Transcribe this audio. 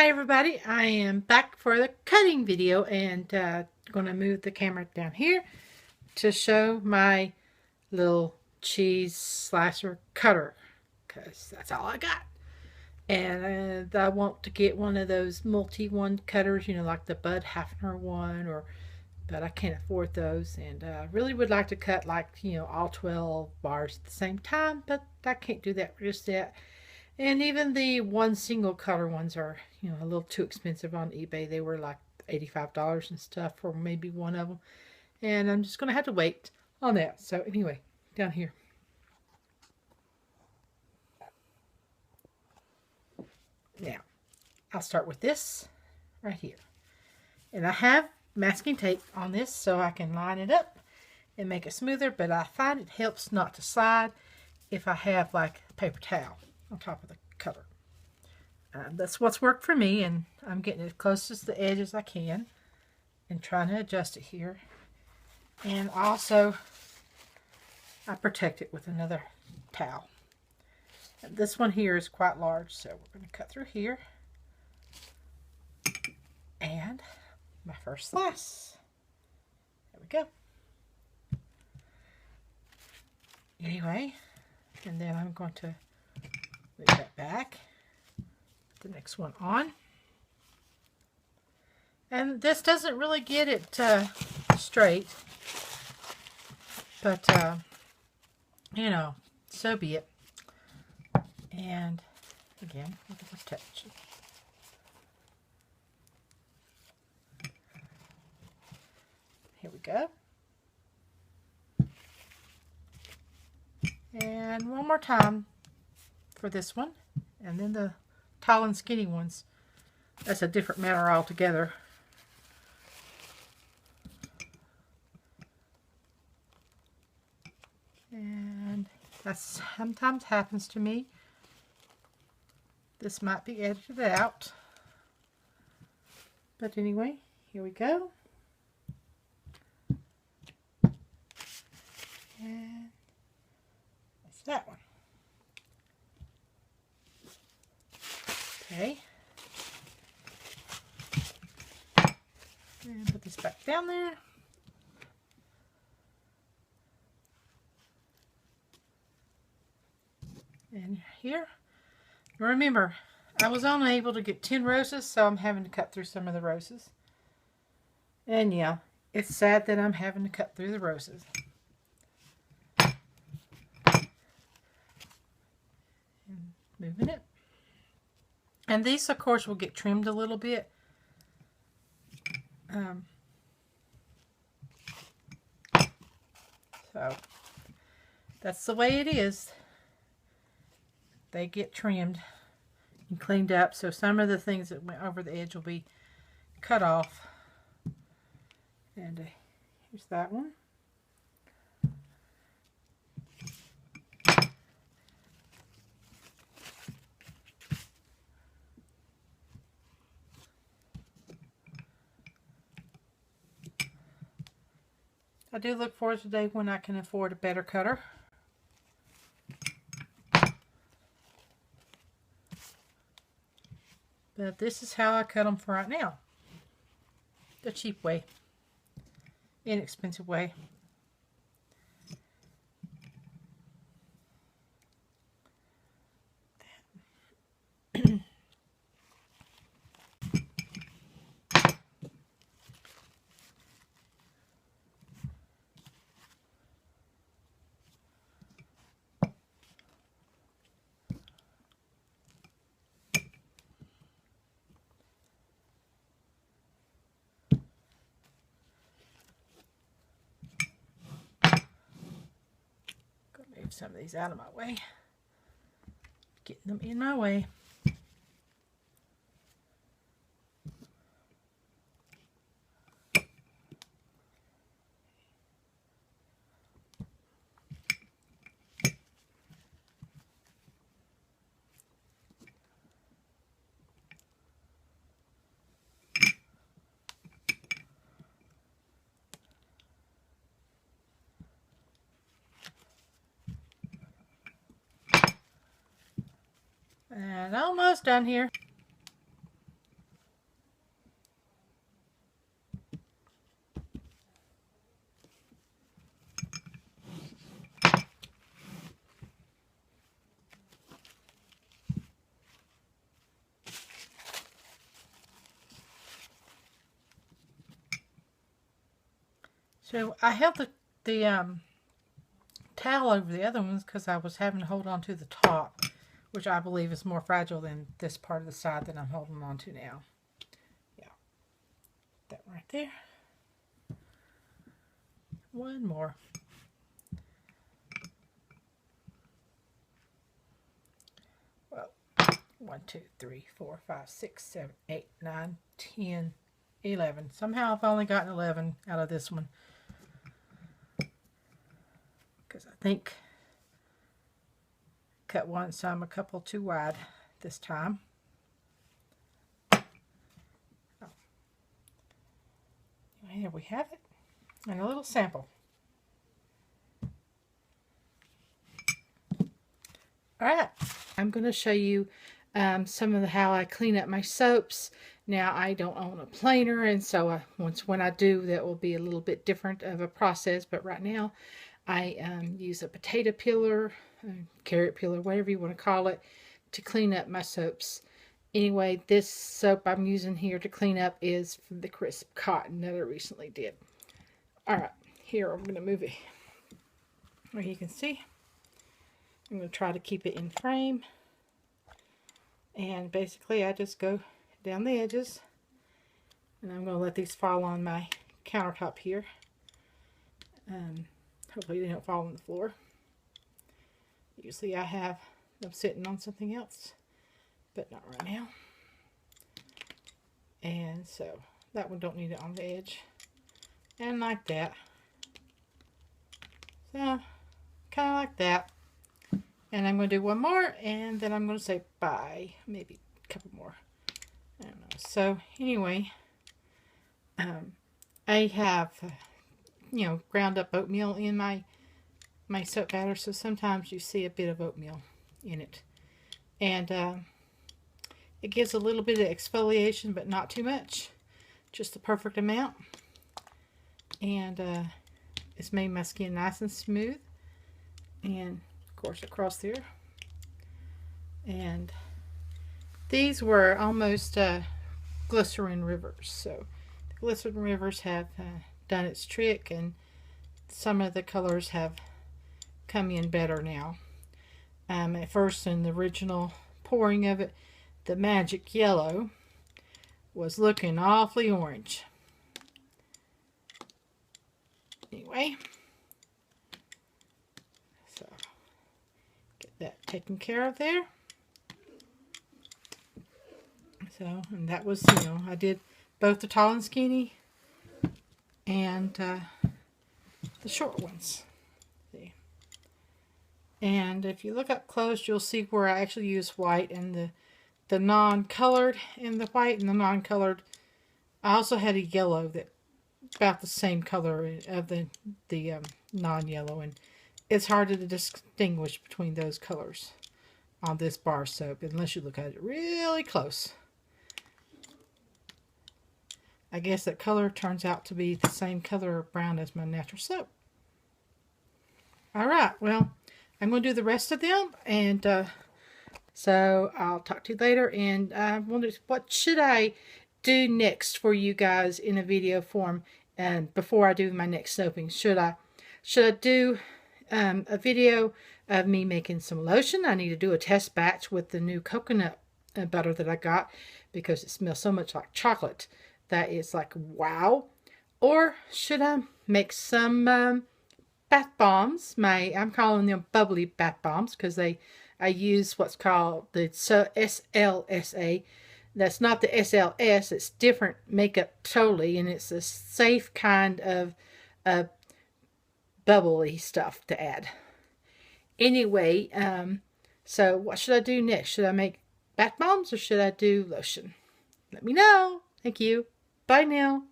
Hi everybody, I am back for the cutting video and going to move the camera down here to show my little cheese slicer cutter because that's all I got. And I want to get one of those multi-one cutters, you know, like the Bud Hafner one, but I can't afford those, and I really would like to cut like, you know, all 12 bars at the same time, but I can't do that just yet. And even the one single color ones are, you know, a little too expensive on eBay. They were like $85 and stuff for maybe one of them. And I'm just going to have to wait on that. So anyway, down here. Now, I'll start with this right here. And I have masking tape on this so I can line it up and make it smoother. But I find it helps not to slide if I have like a paper towel on top of the cutter. That's what's worked for me, and I'm getting as close to the edge as I can and trying to adjust it here. And also I protect it with another towel. And this one here is quite large, so we're going to cut through here. And my first slice. There we go. Anyway, and then I'm going to move that back, put the next one on. And this doesn't really get it straight, but you know, so be it. And again, with the protection. Here we go. And one more time for this one, and then the tall and skinny ones. That's a different matter altogether. And that sometimes happens to me. This might be edited out. But anyway, here we go. And that's that one. Okay. And put this back down there. And here. Remember, I was only able to get 10 roses, so I'm having to cut through some of the roses. And yeah, it's sad that I'm having to cut through the roses. And moving it. And these, of course, will get trimmed a little bit. So, that's the way it is. They get trimmed and cleaned up, so some of the things that went over the edge will be cut off. And here's that one. I do look forward to the day when I can afford a better cutter. But this is how I cut them for right now. The cheap way. Inexpensive way. Move some of these out of my way. Getting them in my way. And almost done here. So I held the towel over the other ones because I was having to hold on to the top, which I believe is more fragile than this part of the side that I'm holding on to now. Yeah, that right there. One more. Well, 1, 2, 3, 4, 5, 6, 7, 8, 9, 10, 11. Somehow I've only gotten 11 out of this one, because I think I cut one, so I'm a couple too wide this time. Oh. Here we have it, and a little sample. Alright, I'm going to show you some of how I clean up my soaps. Now, I don't own a planer, and so when I do, that will be a little bit different of a process, but right now I use a potato peeler, carrot peeler, whatever you want to call it, to clean up my soaps. Anyway, this soap I'm using here to clean up is from the Crisp Cotton that I recently did. Alright, here I'm going to move it where you can see. I'm going to try to keep it in frame, and basically I just go down the edges, and I'm going to let these fall on my countertop here. Hopefully they don't fall on the floor. Usually I have them sitting on something else, but not right now. And so that one don't need it on the edge, and like that. So kind of like that. And I'm going to do one more, and then I'm going to say bye. Maybe a couple more. I don't know. So, anyway, I have, ground up oatmeal in my soap batter, so sometimes you see a bit of oatmeal in it. And it gives a little bit of exfoliation, but not too much. Just the perfect amount. And it's made my skin nice and smooth. And of course across there. And these were almost glycerin rivers, so the glycerin rivers have done its trick, and some of the colors have come in better now. At first, in the original pouring of it, the magic yellow was looking awfully orange. Anyway, so that taken care of there. So, and that was, I did both the tall and skinny and the short ones. See? And if you look up close, you'll see where I actually use white and the non-colored and the white and the non-colored. I also had a yellow that about the same color of the non-yellow, and it's hard to distinguish between those colors on this bar soap unless you look at it really close. I guess that color turns out to be the same color of brown as my natural soap. Alright, well, I'm going to do the rest of them, and so I'll talk to you later. And I wonder, what should I do next for you guys in a video form, and before I do my next soaping? Should I do a video of me making some lotion? I need to do a test batch with the new coconut butter that I got, because it smells so much like chocolate that it's like wow. Or should I make some bath bombs? I'm calling them bubbly bath bombs because I use what's called the SLSA. That's not the SLS. It's different makeup totally, and it's a safe kind of bubbly stuff to add. Anyway, so what should I do next? Should I make bath bombs or should I do lotion? Let me know. Thank you. Bye now.